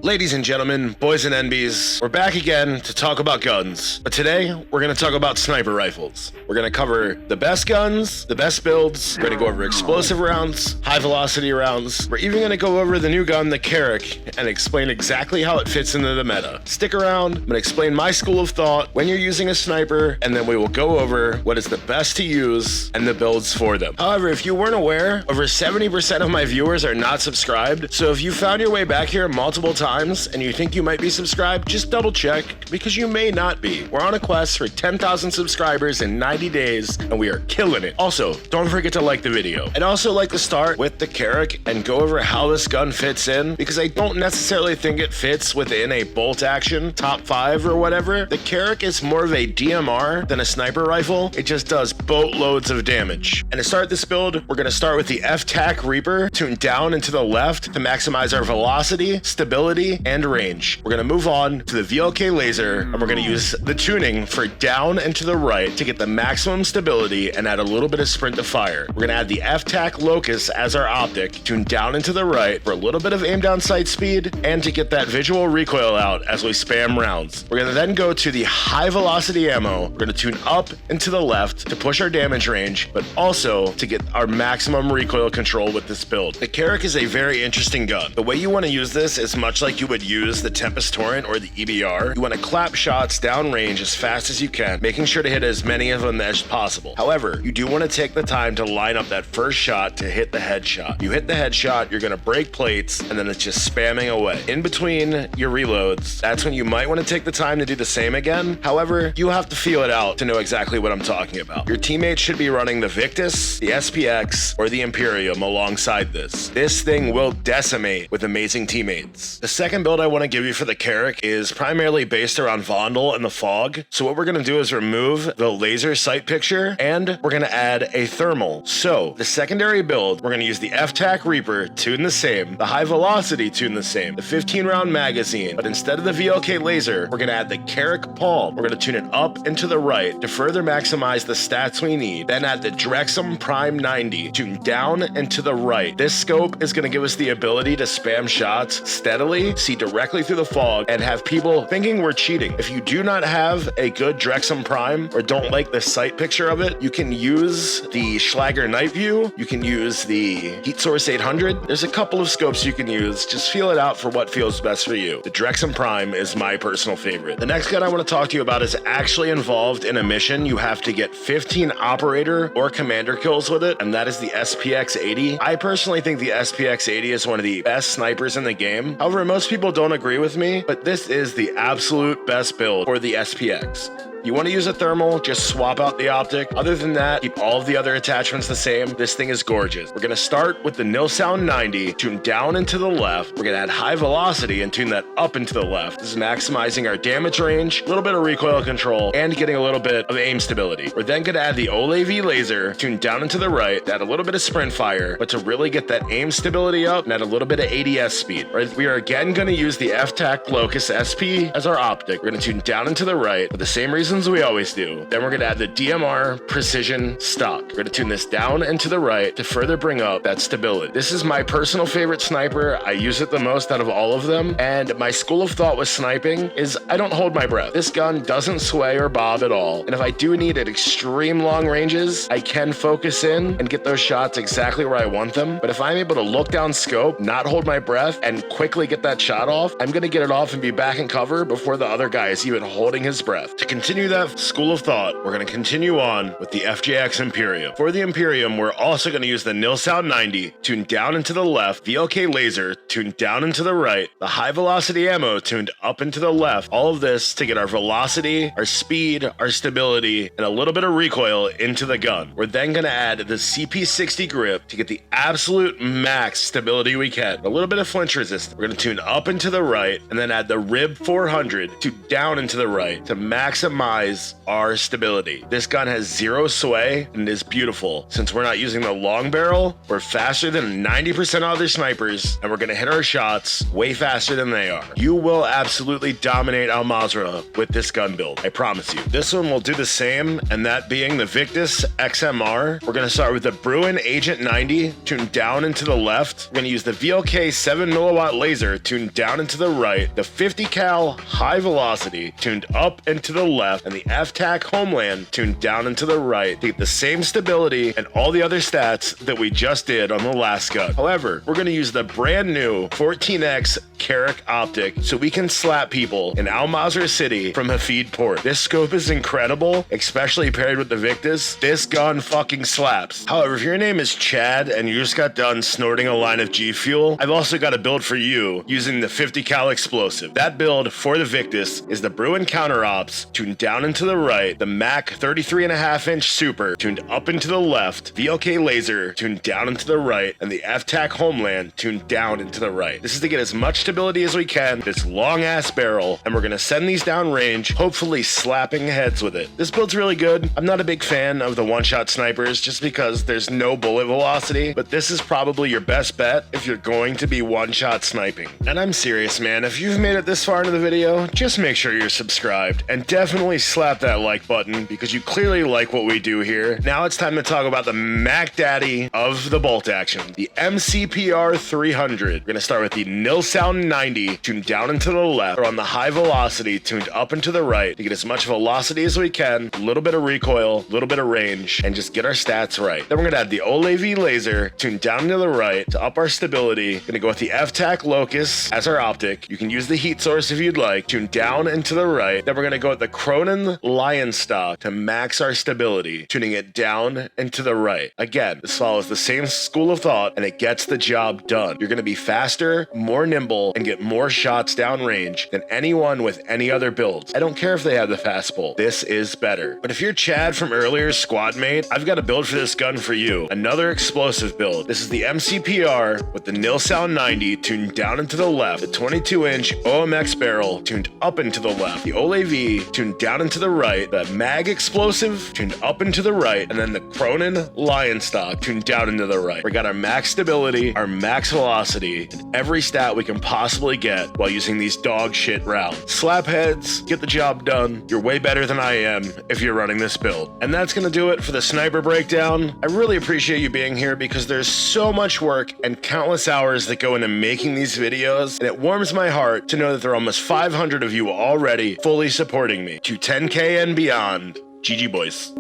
Ladies and gentlemen, boys and NBs, we're back again to talk about guns. But today, we're going to talk about sniper rifles. We're going to cover the best guns, the best builds. We're going to go over explosive rounds, high velocity rounds. We're even going to go over the new gun, the Carrick, and explain exactly how it fits into the meta. Stick around, I'm going to explain my school of thought when you're using a sniper, and then we will go over what is the best to use and the builds for them. However, if you weren't aware, over 70% of my viewers are not subscribed. So if you found your way back here multiple times, and you think you might be subscribed, just double check because you may not be. We're on a quest for 10,000 subscribers in 90 days and we are killing it. Also, don't forget to like the video. I'd also like to start with the Carrick and go over how this gun fits in because I don't necessarily think it fits within a bolt action top 5 or whatever. The Carrick is more of a DMR than a sniper rifle. It just does boatloads of damage. And to start this build, we're going to start with the FJX Reaper tuned down and to the left to maximize our velocity, stability, and range. We're going to move on to the VLK laser and we're going to use the tuning for down and to the right to get the maximum stability and add a little bit of sprint to fire. We're going to add the FJX Locus as our optic, tuned down and to the right for a little bit of aim down sight speed and to get that visual recoil out as we spam rounds. We're going to then go to the high velocity ammo. We're going to tune up and to the left to push our damage range, but also to get our maximum recoil control with this build. The Carrick is a very interesting gun. The way you want to use this is much like you would use the Tempest Torrent or the EBR. You want to clap shots downrange as fast as you can, making sure to hit as many of them as possible. However, you do want to take the time to line up that first shot to hit the headshot. You hit the headshot, you're going to break plates, and then it's just spamming away. In between your reloads, that's when you might want to take the time to do the same again. However, you have to feel it out to know exactly what I'm talking about. Your teammates should be running the Victus, the SPX, or the Imperium alongside this. This thing will decimate with amazing teammates. The second build I want to give you for the Carrick is primarily based around Vondel and the fog. So what we're going to do is remove the laser sight picture and we're going to add a thermal. So the secondary build, we're going to use the FJX Reaper, tune the same, the high velocity, tune the same, the 15 round magazine, but instead of the VLK laser, we're going to add the Carrick palm. We're going to tune it up and to the right to further maximize the stats we need. Then add the Drexum Prime 90, tune down and to the right. This scope is going to give us the ability to spam shots steadily, see directly through the fog, and have people thinking we're cheating. If you do not have a good Drexum Prime or don't like the sight picture of it, you can use the Schlager Night View. You can use the Heat Source 800. There's a couple of scopes you can use. Just feel it out for what feels best for you. The Drexum Prime is my personal favorite. The next gun I want to talk to you about is actually involved in a mission. You have to get 15 operator or commander kills with it, and that is the SPX 80. I personally think the SPX 80 is one of the best snipers in the game. However, most people don't agree with me, but this is the absolute best build for the SPX. You want to use a thermal, just swap out the optic. Other than that, keep all of the other attachments the same. This thing is gorgeous. We're going to start with the Nil Sound 90, tune down and to the left. We're going to add high velocity and tune that up and to the left. This is maximizing our damage range, a little bit of recoil control, and getting a little bit of aim stability. We're then going to add the OLAV laser, tune down and to the right, to add a little bit of sprint fire, but to really get that aim stability up and add a little bit of ADS speed. Right, we are again going to use the FJX Locus SP as our optic. We're going to tune down and to the right for the same reason we always do. Then we're going to add the DMR Precision Stock. We're going to tune this down and to the right to further bring up that stability. This is my personal favorite sniper. I use it the most out of all of them. And my school of thought with sniping is I don't hold my breath. This gun doesn't sway or bob at all. And if I do need at extreme long ranges, I can focus in and get those shots exactly where I want them. But if I'm able to look down scope, not hold my breath, and quickly get that shot off, I'm going to get it off and be back in cover before the other guy is even holding his breath. To continue that school of thought, we're going to continue on with the FJX Imperium. For the Imperium, we're also going to use the Nil Sound 90, tuned down and to the left, VLK laser, tuned down and to the right, the high velocity ammo tuned up and to the left. All of this to get our velocity, our speed, our stability, and a little bit of recoil into the gun. We're then going to add the CP60 grip to get the absolute max stability we can. A little bit of flinch resistance. We're going to tune up and to the right, and then add the Rib 400 to down and to the right to maximize maximize our stability. This gun has zero sway and is beautiful. Since we're not using the long barrel, we're faster than 90% of other snipers, and we're gonna hit our shots way faster than they are. You will absolutely dominate Al Mazrah with this gun build, I promise you. This one will do the same, and that being the Victus XMR. We're gonna start with the Bruin Agent 90, tuned down and to the left. We're gonna use the VLK 7mW laser, tuned down and to the right. The 50 cal high velocity, tuned up and to the left. And the FTAC Homeland, tuned down and to the right. To get the same stability and all the other stats that we just did on the last gun. However, we're gonna use the brand new 14X Carrick optic so we can slap people in Al Mazrah City from Hafid Port. This scope is incredible, especially paired with the Victus. This gun fucking slaps. However, if your name is Chad and you just got done snorting a line of G Fuel, I've also got a build for you using the 50 cal explosive. That build for the Victus is the Bruin Counter Ops, tuned down and to the right, the Mac 33.5-inch Super, tuned up and to the left, VLK Laser, tuned down and to the right, and the FTAC Homeland, tuned down and to the right. This is to get as much stability as we can, this long ass barrel, and we're gonna send these down range, hopefully slapping heads with it. This build's really good. I'm not a big fan of the one-shot snipers just because there's no bullet velocity, but this is probably your best bet if you're going to be one-shot sniping. And I'm serious, man, if you've made it this far into the video, just make sure you're subscribed and definitely slap that like button because you clearly like what we do here. Now it's time to talk about the Mac Daddy of the bolt action, the MCPR 300. We're gonna start with the Nil Sound 90, tuned down and to the left, or on the high velocity, tuned up and to the right to get as much velocity as we can, a little bit of recoil, a little bit of range, and just get our stats right. Then we're gonna add the OLAV laser, tuned down to the right to up our stability. Gonna go with the FTAC Locus as our optic. You can use the heat source if you'd like, tuned down and to the right. Then we're gonna go with the Cronin Lion Stock to max our stability, tuning it down and to the right. Again, this follows the same school of thought and it gets the job done. You're gonna be faster, more nimble, and get more shots downrange than anyone with any other builds. I don't care if they have the fast pull. This is better. But if you're Chad from earlier squad mate, I've got a build for this gun for you. Another explosive build. This is the MCPR with the Nil Sound 90 tuned down and to the left, the 22-inch OMX barrel tuned up and to the left, the OLAV tuned down and to the right, the Mag explosive tuned up and to the right, and then the Cronin Lion Stock tuned down and to the right. We got our max stability, our max velocity, and every stat we can possibly get while using these dog shit rounds. Slap heads, get the job done. You're way better than I am if you're running this build. And that's gonna do it for the sniper breakdown. I really appreciate you being here because there's so much work and countless hours that go into making these videos, and it warms my heart to know that there are almost 500 of you already fully supporting me. To 10K and beyond, GG boys.